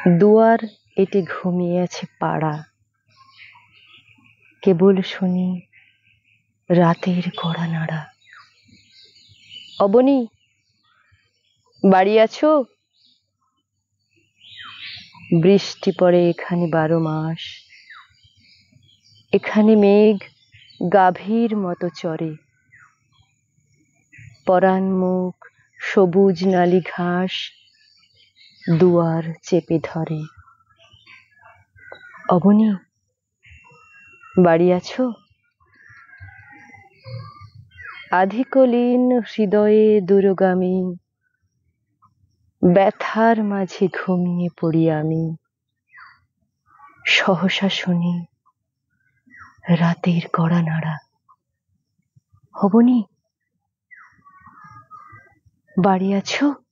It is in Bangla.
দুয়ার এটে ঘুমিয়ে আছে পাড়া, কেবল শুনি রাতের কড়া নাড়া। অবনী, বাড়ি আছো? বৃষ্টি পড়ে এখানে 12 মাস, এখানে মেঘ গাভীর মতো চরে, পরাণ মুখ সবুজ নালি ঘাস দুয়ার চেপে ধরে। অবনী, বাড়ি আছো? আধিকলীন হৃদয়ে দূরগামী, ব্যথার মাঝে ঘুমিয়ে পড়ি আমি, সহসা শুনি রাতের কড়া নাড়া। অবনী, বাড়ি আছো?